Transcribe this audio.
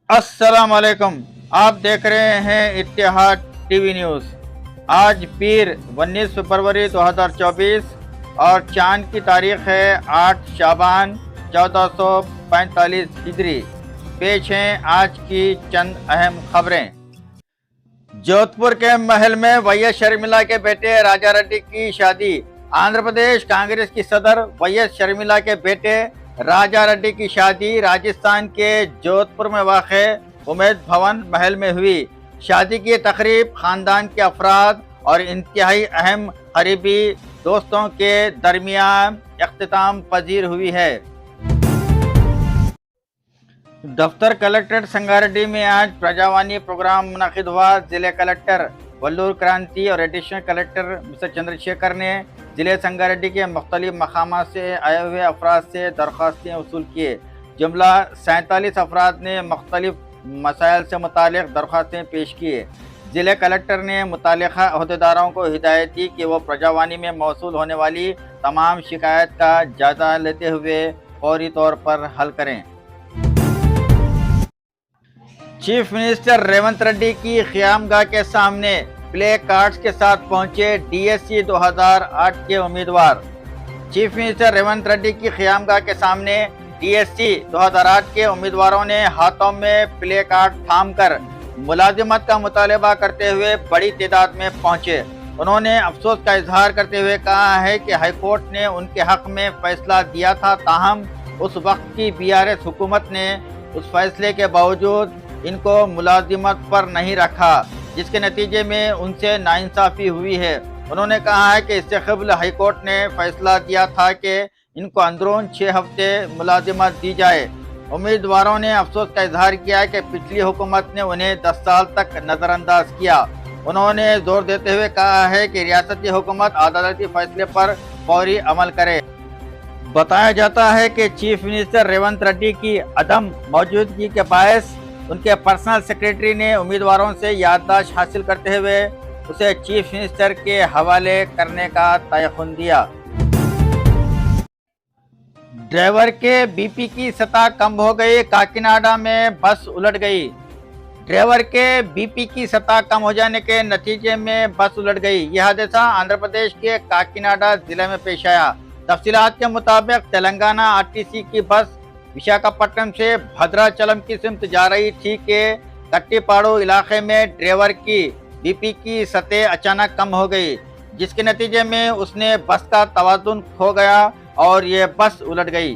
अस्सलाम वालेकुम। आप देख रहे हैं इत्तेहाद टीवी न्यूज़। आज पीर 19 फरवरी 2024 और चांद की तारीख है 8 शाबान 1445 हिजरी। पेश हैं आज की चंद अहम खबरें। जोधपुर के महल में वाईएस शर्मिला के बेटे राजा रेड्डी की शादी। आंध्र प्रदेश कांग्रेस की सदर वाईएस शर्मिला के बेटे राजा रेड्डी की शादी राजस्थान के जोधपुर में वाक़े उमेद भवन महल में हुई। शादी की तकरीब खानदान के अफराद और इंतहाई अहम करीबी दोस्तों के दरमियान इख्तिताम पजीर हुई है। दफ्तर कलेक्ट्रेट संगारेड्डी में आज प्रजावाणी प्रोग्राम मुनक़िद हुआ। जिले कलेक्टर वल्लूर क्रांति और एडिशनल कलेक्टर मिस्टर चंद्रशेखर ने जिले संगारेड्डी के मुख्तलिफ मकामात से आए हुए अफराद से दरख्वास्तें वसूल किए। जुमला 47 अफराद ने मुख्तलिफ मसाइल से मुतालिक दरख्वास्तें पेश किए। जिले कलेक्टर ने मुतालिका अहदेदारों को हिदायत दी कि वो प्रजावाणी में मौसूल होने वाली तमाम शिकायत का जायजा लेते हुए फौरी तौर पर हल करें। चीफ मिनिस्टर रेवंत रेड्डी की क़यामगाह के सामने प्ले कार्ड्स के साथ पहुंचे डीएससी 2008 के उम्मीदवार। चीफ मिनिस्टर रेवंत रेड्डी की क़यामगाह के सामने डीएससी 2008 के उम्मीदवारों ने हाथों में प्ले कार्ड थामकर मुलाजिमत का मुतालबा करते हुए बड़ी तादाद में पहुंचे। उन्होंने अफसोस का इजहार करते हुए कहा है कि हाईकोर्ट ने उनके हक में फैसला दिया था, ताहम उस वक्त की बीआरएस हुकूमत ने उस फैसले के बावजूद इनको मुलाजिमत पर नहीं रखा, जिसके नतीजे में उनसे नाइंसाफ़ी हुई है। उन्होंने कहा है कि इससे कबल हाईकोर्ट ने फैसला दिया था कि इनको अंदरून 6 हफ्ते मुलाजिमत दी जाए। उम्मीदवारों ने अफसोस का इजहार किया कि पिछली हुकूमत ने उन्हें 10 साल तक नज़रअंदाज किया। उन्होंने जोर देते हुए कहा है कि रियासती हुकूमत अदालती फैसले पर फौरी अमल करे। बताया जाता है कि चीफ मिनिस्टर रेवंत रेड्डी की अदम मौजूदगी के बायस उनके पर्सनल सेक्रेटरी ने उम्मीदवारों से याददाश्त हासिल करते हुए उसे चीफ मिनिस्टर के हवाले करने का तयख्खुन दिया। ड्राइवर के बीपी की सतह कम हो गई। काकीनाडा में बस उलट गई। ड्राइवर के बीपी की सतह कम हो जाने के नतीजे में बस उलट गई। यह हादसा आंध्र प्रदेश के काकीनाडा जिले में पेश आया। तफसीलात के मुताबिक तेलंगाना आरटीसी की बस विशाखापट्टनम से भद्राचलम की सिमत जा रही थी कि कट्टीपाड़ू इलाके में ड्राइवर की बीपी की सतह अचानक कम हो गई, जिसके नतीजे में उसने बस का तवाज़ुन खो गया और ये बस उलट गई।